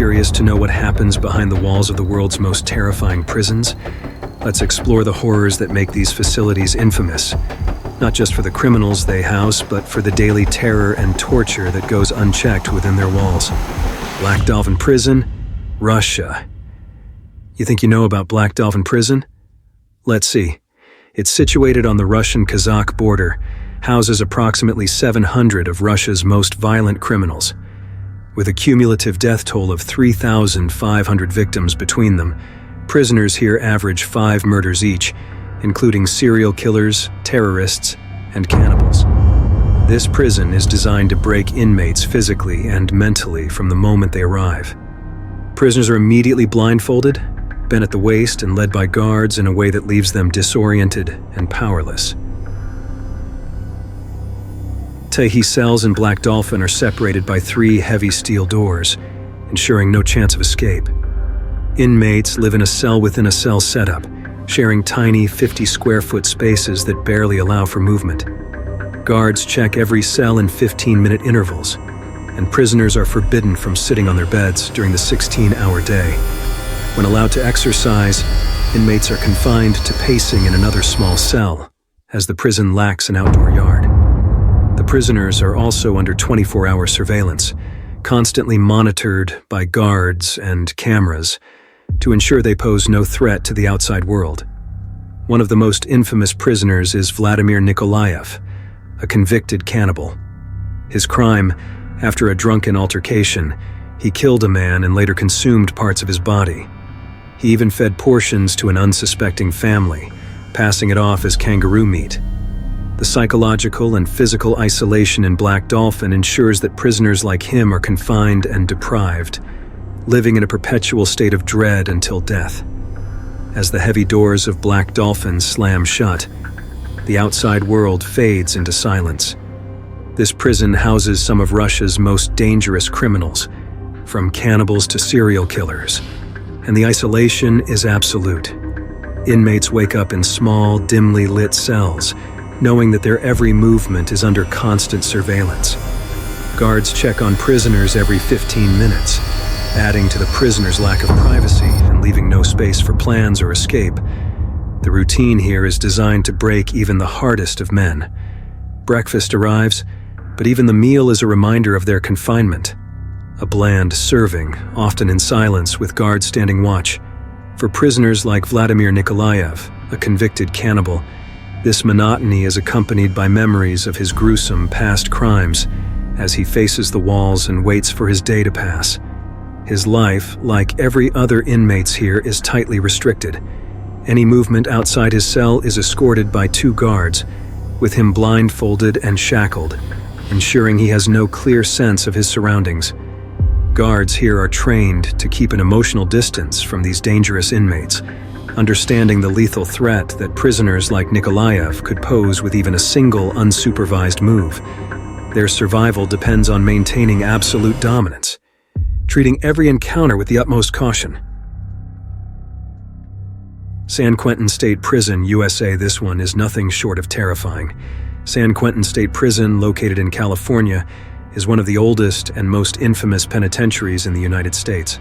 Curious to know what happens behind the walls of the world's most terrifying prisons? Let's explore the horrors that make these facilities infamous, not just for the criminals they house, but for the daily terror and torture that goes unchecked within their walls. Black Dolphin Prison, Russia. You think you know about Black Dolphin Prison? Let's see. It's situated on the Russian-Kazakh border, houses approximately 700 of Russia's most violent criminals. With a cumulative death toll of 3,500 victims between them, prisoners here average 5 murders each, including serial killers, terrorists, and cannibals. This prison is designed to break inmates physically and mentally from the moment they arrive. Prisoners are immediately blindfolded, bent at the waist, and led by guards in a way that leaves them disoriented and powerless. Tahi cells in Black Dolphin are separated by 3 heavy steel doors, ensuring no chance of escape. Inmates live in a cell within a cell setup, sharing tiny 50-square-foot spaces that barely allow for movement. Guards check every cell in 15-minute intervals, and prisoners are forbidden from sitting on their beds during the 16-hour day. When allowed to exercise, inmates are confined to pacing in another small cell, as the prison lacks an outdoor yard. The prisoners are also under 24-hour surveillance, constantly monitored by guards and cameras to ensure they pose no threat to the outside world. One of the most infamous prisoners is Vladimir Nikolaev, a convicted cannibal. His crime, after a drunken altercation, he killed a man and later consumed parts of his body. He even fed portions to an unsuspecting family, passing it off as kangaroo meat. The psychological and physical isolation in Black Dolphin ensures that prisoners like him are confined and deprived, living in a perpetual state of dread until death. As the heavy doors of Black Dolphin slam shut, the outside world fades into silence. This prison houses some of Russia's most dangerous criminals, from cannibals to serial killers, and the isolation is absolute. Inmates wake up in small, dimly lit cells, knowing that their every movement is under constant surveillance. Guards check on prisoners every 15 minutes, adding to the prisoner's lack of privacy and leaving no space for plans or escape. The routine here is designed to break even the hardest of men. Breakfast arrives, but even the meal is a reminder of their confinement. A bland serving, often in silence with guards standing watch. For prisoners like Vladimir Nikolaev, a convicted cannibal, this monotony is accompanied by memories of his gruesome past crimes as he faces the walls and waits for his day to pass. His life, like every other inmate's here, is tightly restricted. Any movement outside his cell is escorted by 2 guards, with him blindfolded and shackled, ensuring he has no clear sense of his surroundings. Guards here are trained to keep an emotional distance from these dangerous inmates, understanding the lethal threat that prisoners like Nikolaev could pose with even a single unsupervised move. Their survival depends on maintaining absolute dominance, treating every encounter with the utmost caution. San Quentin State Prison, USA. This one is nothing short of terrifying. San Quentin State Prison, located in California, is one of the oldest and most infamous penitentiaries in the United States.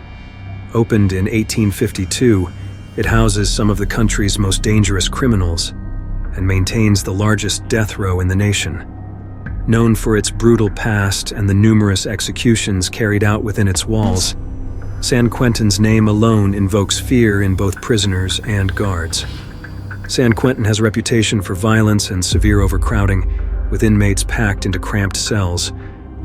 Opened in 1852, it houses some of the country's most dangerous criminals and maintains the largest death row in the nation. Known for its brutal past and the numerous executions carried out within its walls, San Quentin's name alone invokes fear in both prisoners and guards. San Quentin has a reputation for violence and severe overcrowding, with inmates packed into cramped cells,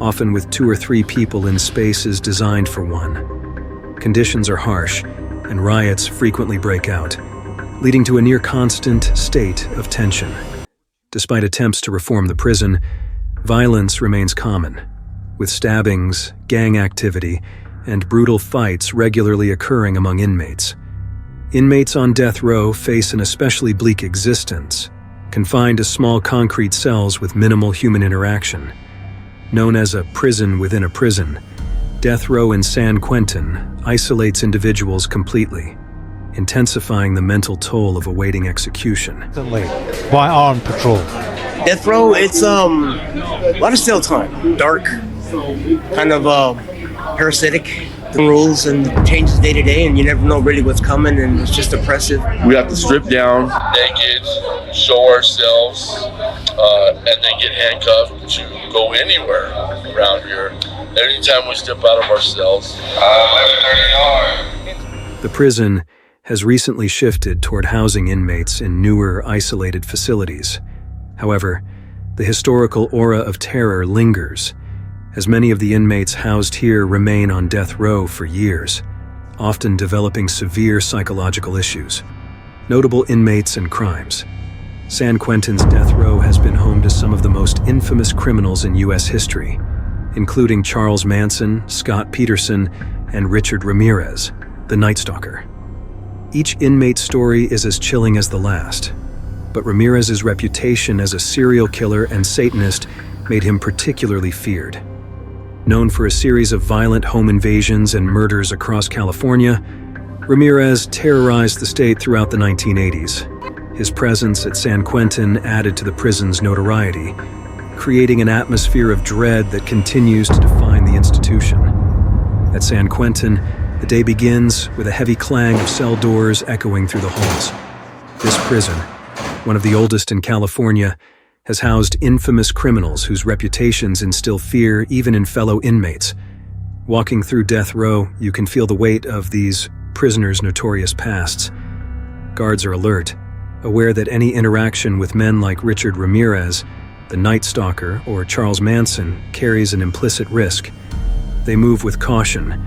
often with 2 or 3 people in spaces designed for one. Conditions are harsh, and riots frequently break out, leading to a near-constant state of tension. Despite attempts to reform the prison, violence remains common, with stabbings, gang activity, and brutal fights regularly occurring among inmates. Inmates on death row face an especially bleak existence, confined to small concrete cells with minimal human interaction. Known as a prison within a prison, death row in San Quentin isolates individuals completely, intensifying the mental toll of awaiting execution. Why on patrol? Death row, it's a lot of cell time. Dark, kind of parasitic. The rules and changes day to day, and you never know really what's coming, and it's just oppressive. We have to strip down naked, show ourselves, and then get handcuffed to go anywhere around here. Anytime we step out of our cells. The prison has recently shifted toward housing inmates in newer, isolated facilities. However, the historical aura of terror lingers, as many of the inmates housed here remain on death row for years, often developing severe psychological issues. Notable inmates and crimes. San Quentin's death row has been home to some of the most infamous criminals in U.S. history, including Charles Manson, Scott Peterson, and Richard Ramirez, the Night Stalker. Each inmate's story is as chilling as the last, but Ramirez's reputation as a serial killer and Satanist made him particularly feared. Known for a series of violent home invasions and murders across California, Ramirez terrorized the state throughout the 1980s. His presence at San Quentin added to the prison's notoriety, creating an atmosphere of dread that continues to define the institution. At San Quentin, the day begins with a heavy clang of cell doors echoing through the halls. This prison, one of the oldest in California, has housed infamous criminals whose reputations instill fear even in fellow inmates. Walking through death row, you can feel the weight of these prisoners' notorious pasts. Guards are alert, aware that any interaction with men like Richard Ramirez, the Night Stalker, or Charles Manson carries an implicit risk. They move with caution.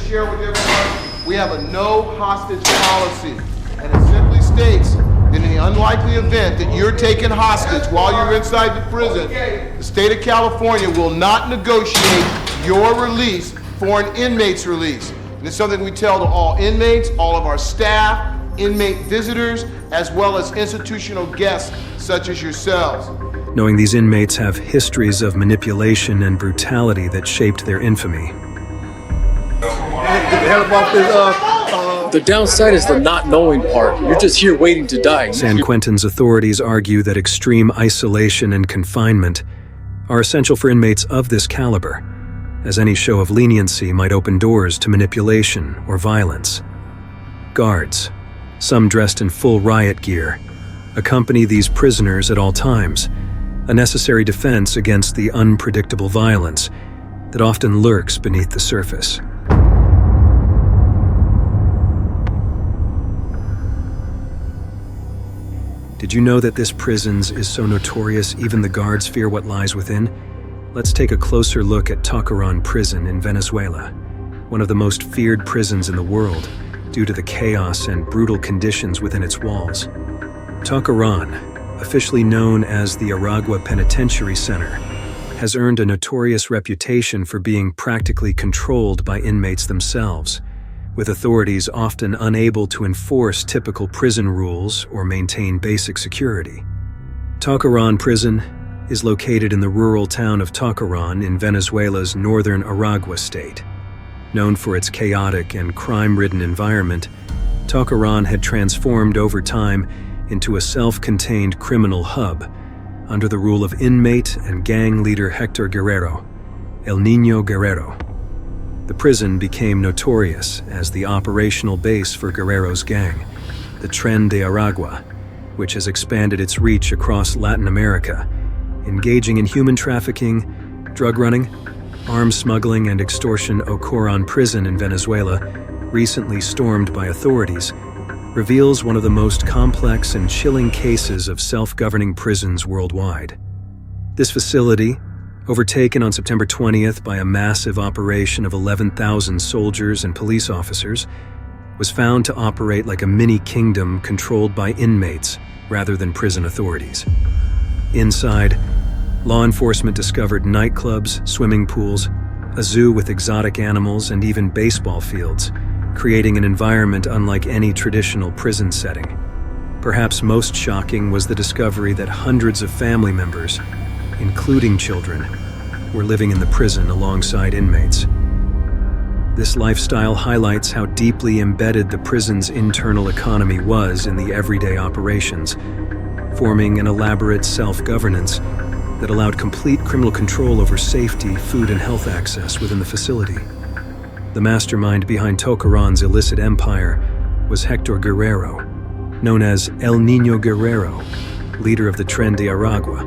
Share with everyone, we have a no hostage policy, and it simply states that in the unlikely event that you're taken hostage while you're inside the prison, the state of California will not negotiate your release for an inmate's release. And it's something we tell to all inmates, all of our staff, inmate visitors, as well as institutional guests such as yourselves. Knowing these inmates have histories of manipulation and brutality that shaped their infamy. The downside is the not knowing part. You're just here waiting to die. San Quentin's authorities argue that extreme isolation and confinement are essential for inmates of this caliber, as any show of leniency might open doors to manipulation or violence. Guards, some dressed in full riot gear, accompany these prisoners at all times, a necessary defense against the unpredictable violence that often lurks beneath the surface. Did you know that this prison is so notorious even the guards fear what lies within? Let's take a closer look at TOCORÓN Prison in Venezuela, one of the most feared prisons in the world due to the chaos and brutal conditions within its walls. TOCORÓN, officially known as the Aragua Penitentiary Center, has earned a notorious reputation for being practically controlled by inmates themselves, with authorities often unable to enforce typical prison rules or maintain basic security. TOCORÓN Prison is located in the rural town of Tocorón in Venezuela's northern Aragua state. Known for its chaotic and crime-ridden environment, Tocorón had transformed over time into a self-contained criminal hub under the rule of inmate and gang leader Hector Guerrero, El Niño Guerrero. The prison became notorious as the operational base for Guerrero's gang, the Tren de Aragua, which has expanded its reach across Latin America, engaging in human trafficking, drug running, arms smuggling, and extortion. TOCORÓN Prison in Venezuela, recently stormed by authorities, reveals one of the most complex and chilling cases of self-governing prisons worldwide. This facility, overtaken on September 20th by a massive operation of 11,000 soldiers and police officers, was found to operate like a mini-kingdom controlled by inmates rather than prison authorities. Inside, law enforcement discovered nightclubs, swimming pools, a zoo with exotic animals, and even baseball fields, creating an environment unlike any traditional prison setting. Perhaps most shocking was the discovery that hundreds of family members, including children, were living in the prison alongside inmates. This lifestyle highlights how deeply embedded the prison's internal economy was in the everyday operations, forming an elaborate self-governance that allowed complete criminal control over safety, food, and health access within the facility. The mastermind behind Tocorón's illicit empire was Hector Guerrero, known as El Niño Guerrero, leader of the Tren de Aragua.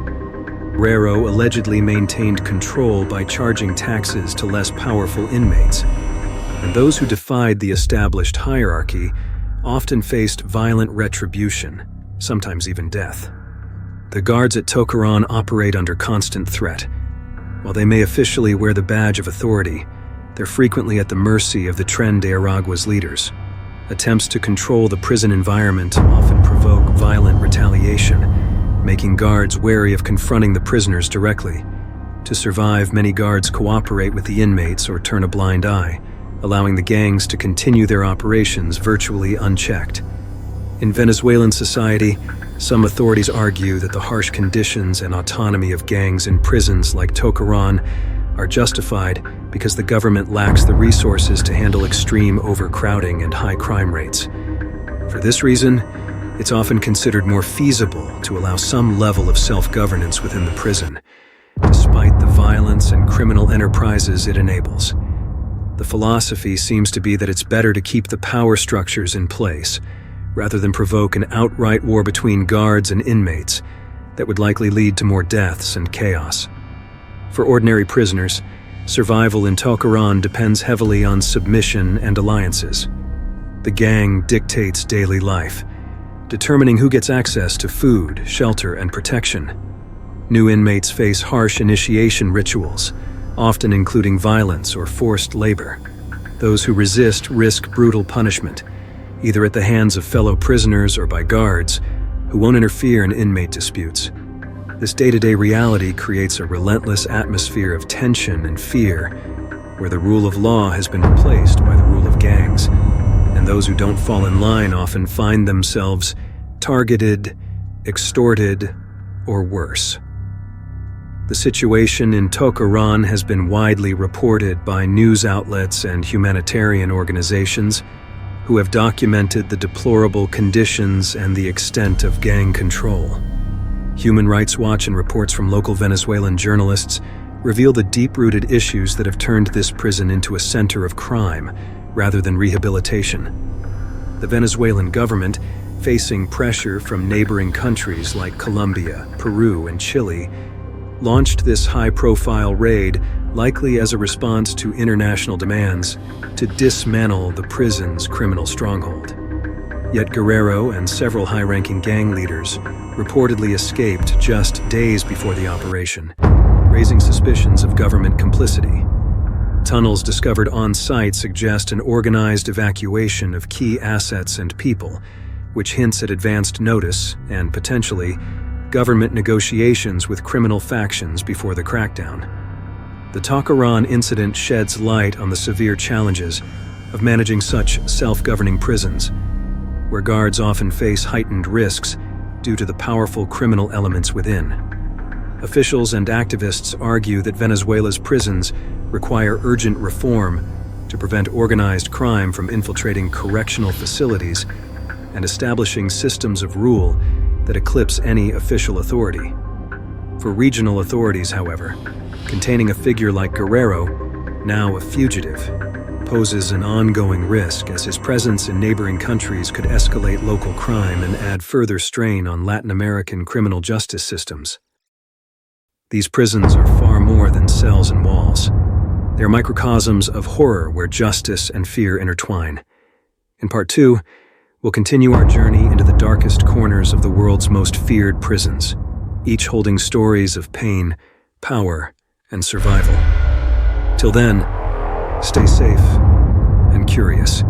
Guerrero allegedly maintained control by charging taxes to less powerful inmates, and those who defied the established hierarchy often faced violent retribution, sometimes even death. The guards at Tocorón operate under constant threat. While they may officially wear the badge of authority, they're frequently at the mercy of the Tren de Aragua's leaders. Attempts to control the prison environment often provoke violent retaliation, making guards wary of confronting the prisoners directly. To survive, many guards cooperate with the inmates or turn a blind eye, allowing the gangs to continue their operations virtually unchecked. In Venezuelan society, some authorities argue that the harsh conditions and autonomy of gangs in prisons like Tocorón are justified because the government lacks the resources to handle extreme overcrowding and high crime rates. For this reason, it's often considered more feasible to allow some level of self-governance within the prison, despite the violence and criminal enterprises it enables. The philosophy seems to be that it's better to keep the power structures in place, rather than provoke an outright war between guards and inmates that would likely lead to more deaths and chaos. For ordinary prisoners, survival in Tocorón depends heavily on submission and alliances. The gang dictates daily life, determining who gets access to food, shelter, and protection. New inmates face harsh initiation rituals, often including violence or forced labor. Those who resist risk brutal punishment, either at the hands of fellow prisoners or by guards who won't interfere in inmate disputes. This day-to-day reality creates a relentless atmosphere of tension and fear, where the rule of law has been replaced by the rule of gangs, and those who don't fall in line often find themselves targeted, extorted, or worse. The situation in Tocorón has been widely reported by news outlets and humanitarian organizations who have documented the deplorable conditions and the extent of gang control. Human Rights Watch and reports from local Venezuelan journalists reveal the deep-rooted issues that have turned this prison into a center of crime rather than rehabilitation. The Venezuelan government, facing pressure from neighboring countries like Colombia, Peru, and Chile, launched this high-profile raid likely as a response to international demands to dismantle the prison's criminal stronghold. Yet Guerrero and several high-ranking gang leaders reportedly escaped just days before the operation, raising suspicions of government complicity. Tunnels discovered on-site suggest an organized evacuation of key assets and people, which hints at advanced notice and, potentially, government negotiations with criminal factions before the crackdown. The Tocorón incident sheds light on the severe challenges of managing such self-governing prisons, where guards often face heightened risks due to the powerful criminal elements within. Officials and activists argue that Venezuela's prisons require urgent reform to prevent organized crime from infiltrating correctional facilities and establishing systems of rule that eclipse any official authority. For regional authorities, however, containing a figure like Guerrero, now a fugitive, poses an ongoing risk as his presence in neighboring countries could escalate local crime and add further strain on Latin American criminal justice systems. These prisons are far more than cells and walls. They are microcosms of horror where justice and fear intertwine. In Part 2, we'll continue our journey into the darkest corners of the world's most feared prisons, each holding stories of pain, power, and survival. Till then, stay safe and curious.